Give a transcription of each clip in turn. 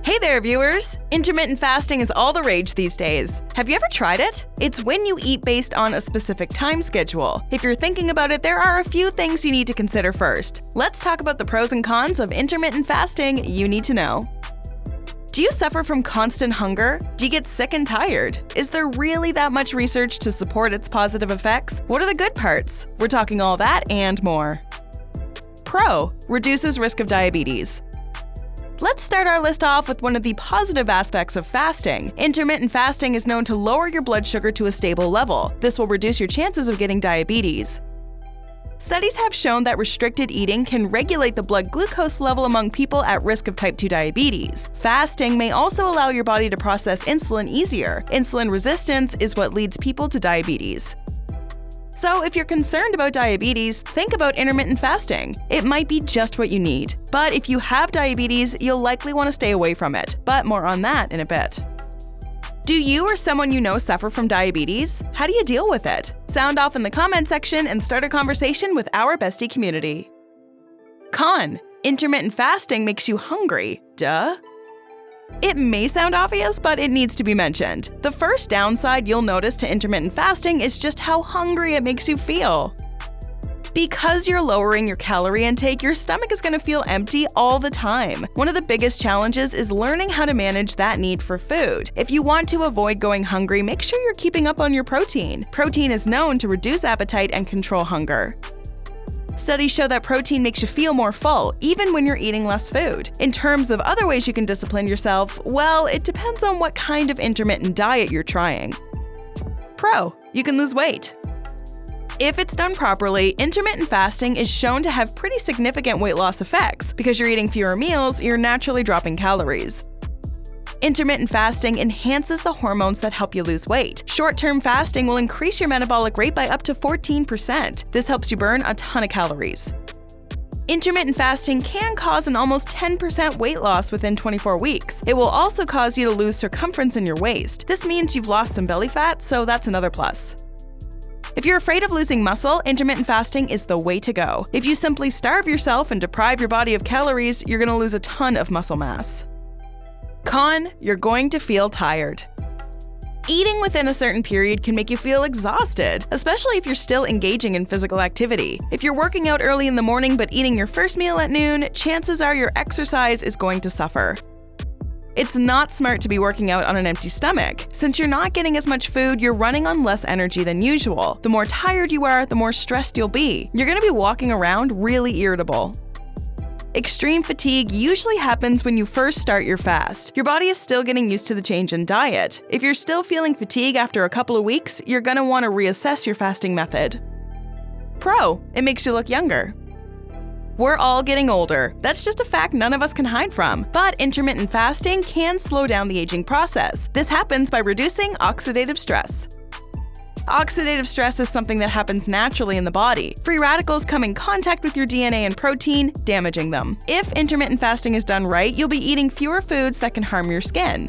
Hey there, viewers! Intermittent fasting is all the rage these days. Have you ever tried it? It's when you eat based on a specific time schedule. If you're thinking about it, there are a few things you need to consider first. Let's talk about the pros and cons of intermittent fasting you need to know. Do you suffer from constant hunger? Do you get sick and tired? Is there really that much research to support its positive effects? What are the good parts? We're talking all that and more. Pro: reduces risk of diabetes. Let's start our list off with one of the positive aspects of fasting. Intermittent fasting is known to lower your blood sugar to a stable level. This will reduce your chances of getting diabetes. Studies have shown that restricted eating can regulate the blood glucose level among people at risk of type 2 diabetes. Fasting may also allow your body to process insulin easier. Insulin resistance is what leads people to diabetes. So if you're concerned about diabetes, think about intermittent fasting. It might be just what you need. But if you have diabetes, you'll likely want to stay away from it. But more on that in a bit. Do you or someone you know suffer from diabetes? How do you deal with it? Sound off in the comment section and start a conversation with our Bestie community. Con: intermittent fasting makes you hungry. Duh. It may sound obvious, but it needs to be mentioned. The first downside you'll notice to intermittent fasting is just how hungry it makes you feel. Because you're lowering your calorie intake, your stomach is going to feel empty all the time. One of the biggest challenges is learning how to manage that need for food. If you want to avoid going hungry, make sure you're keeping up on your protein. Protein is known to reduce appetite and control hunger. Studies show that protein makes you feel more full, even when you're eating less food. In terms of other ways you can discipline yourself, well, it depends on what kind of intermittent diet you're trying. Pro: you can lose weight. If it's done properly, intermittent fasting is shown to have pretty significant weight loss effects. Because you're eating fewer meals, you're naturally dropping calories. Intermittent fasting enhances the hormones that help you lose weight. Short-term fasting will increase your metabolic rate by up to 14%. This helps you burn a ton of calories. Intermittent fasting can cause an almost 10% weight loss within 24 weeks. It will also cause you to lose circumference in your waist. This means you've lost some belly fat, so that's another plus. If you're afraid of losing muscle, intermittent fasting is the way to go. If you simply starve yourself and deprive your body of calories, you're going to lose a ton of muscle mass. Con: you're going to feel tired. Eating within a certain period can make you feel exhausted, especially if you're still engaging in physical activity. If you're working out early in the morning but eating your first meal at noon, chances are your exercise is going to suffer. It's not smart to be working out on an empty stomach. Since you're not getting as much food, you're running on less energy than usual. The more tired you are, the more stressed you'll be. You're going to be walking around really irritable. Extreme fatigue usually happens when you first start your fast. Your body is still getting used to the change in diet. If you're still feeling fatigue after a couple of weeks, you're going to want to reassess your fasting method. Pro: it makes you look younger. We're all getting older. That's just a fact none of us can hide from. But intermittent fasting can slow down the aging process. This happens by reducing oxidative stress. Oxidative stress is something that happens naturally in the body. Free radicals come in contact with your DNA and protein, damaging them. If intermittent fasting is done right, you'll be eating fewer foods that can harm your skin.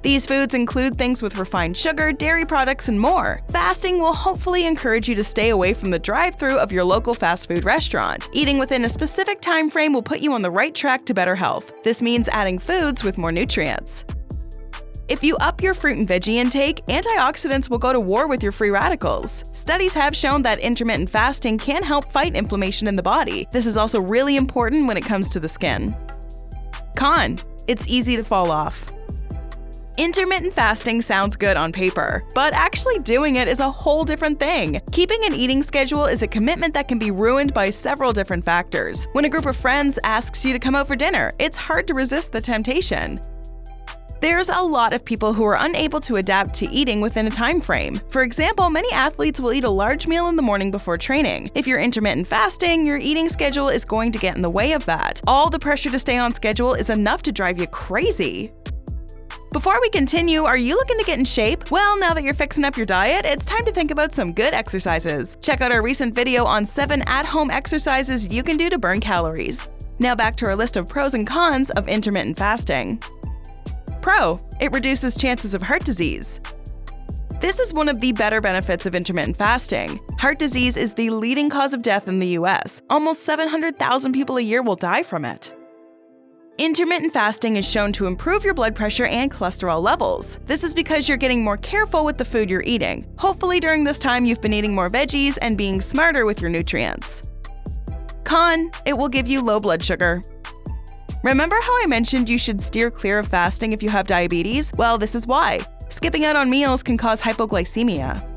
These foods include things with refined sugar, dairy products, and more. Fasting will hopefully encourage you to stay away from the drive-thru of your local fast food restaurant. Eating within a specific time frame will put you on the right track to better health. This means adding foods with more nutrients. If you up your fruit and veggie intake, antioxidants will go to war with your free radicals. Studies have shown that intermittent fasting can help fight inflammation in the body. This is also really important when it comes to the skin. Con: it's easy to fall off. Intermittent fasting sounds good on paper, but actually doing it is a whole different thing. Keeping an eating schedule is a commitment that can be ruined by several different factors. When a group of friends asks you to come out for dinner, it's hard to resist the temptation. There's a lot of people who are unable to adapt to eating within a time frame. For example, many athletes will eat a large meal in the morning before training. If you're intermittent fasting, your eating schedule is going to get in the way of that. All the pressure to stay on schedule is enough to drive you crazy. Before we continue, are you looking to get in shape? Well, now that you're fixing up your diet, it's time to think about some good exercises. Check out our recent video on 7 at-home exercises you can do to burn calories. Now back to our list of pros and cons of intermittent fasting. Pro: it reduces chances of heart disease. This is one of the better benefits of intermittent fasting. Heart disease is the leading cause of death in the US. Almost 700,000 people a year will die from it. Intermittent fasting is shown to improve your blood pressure and cholesterol levels. This is because you're getting more careful with the food you're eating. Hopefully during this time you've been eating more veggies and being smarter with your nutrients. Con: it will give you low blood sugar. Remember how I mentioned you should steer clear of fasting if you have diabetes? Well, this is why. Skipping out on meals can cause hypoglycemia.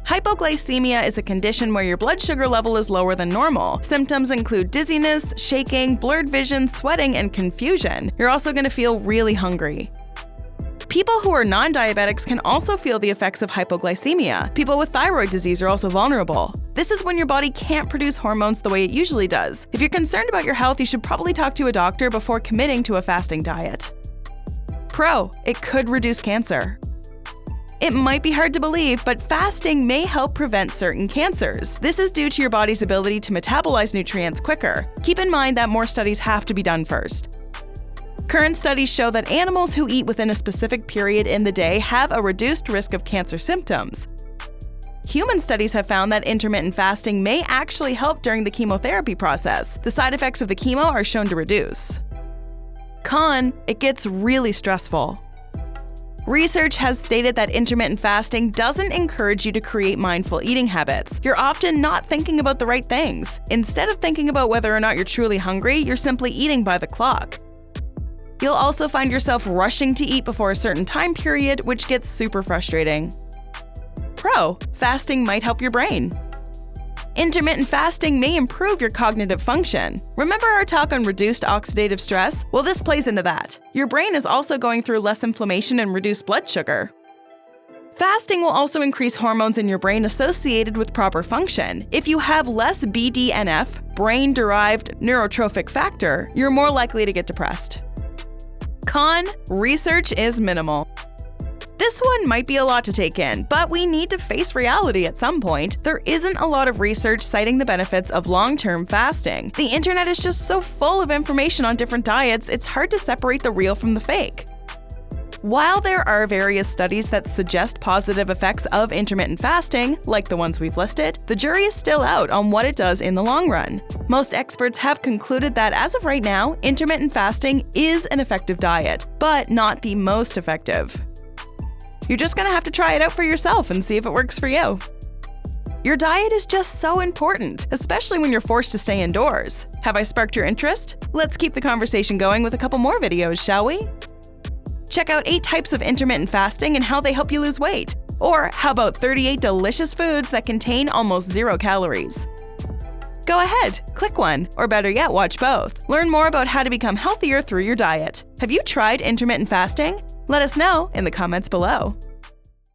Hypoglycemia is a condition where your blood sugar level is lower than normal. Symptoms include dizziness, shaking, blurred vision, sweating, and confusion. You're also going to feel really hungry. People who are non-diabetics can also feel the effects of hypoglycemia. People with thyroid disease are also vulnerable. This is when your body can't produce hormones the way it usually does. If you're concerned about your health, you should probably talk to a doctor before committing to a fasting diet. Pro: it could reduce cancer. It might be hard to believe, but fasting may help prevent certain cancers. This is due to your body's ability to metabolize nutrients quicker. Keep in mind that more studies have to be done first. Current studies show that animals who eat within a specific period in the day have a reduced risk of cancer symptoms. Human studies have found that intermittent fasting may actually help during the chemotherapy process. The side effects of the chemo are shown to reduce. Con: it gets really stressful. Research has stated that intermittent fasting doesn't encourage you to create mindful eating habits. You're often not thinking about the right things. Instead of thinking about whether or not you're truly hungry, you're simply eating by the clock. You'll also find yourself rushing to eat before a certain time period, which gets super frustrating. Pro: fasting might help your brain. Intermittent fasting may improve your cognitive function. Remember our talk on reduced oxidative stress? Well, this plays into that. Your brain is also going through less inflammation and reduced blood sugar. Fasting will also increase hormones in your brain associated with proper function. If you have less BDNF, brain-derived neurotrophic factor, you're more likely to get depressed. Con: research is minimal. This one might be a lot to take in, but we need to face reality at some point. There isn't a lot of research citing the benefits of long-term fasting. The internet is just so full of information on different diets, it's hard to separate the real from the fake. While there are various studies that suggest positive effects of intermittent fasting, like the ones we've listed, the jury is still out on what it does in the long run. Most experts have concluded that as of right now, intermittent fasting is an effective diet, but not the most effective. You're just gonna have to try it out for yourself and see if it works for you. Your diet is just so important, especially when you're forced to stay indoors. Have I sparked your interest? Let's keep the conversation going with a couple more videos, shall we? Check out 8 types of intermittent fasting and how they help you lose weight. Or how about 38 delicious foods that contain almost 0 calories? Go ahead, click one, or better yet, watch both. Learn more about how to become healthier through your diet. Have you tried intermittent fasting? Let us know in the comments below.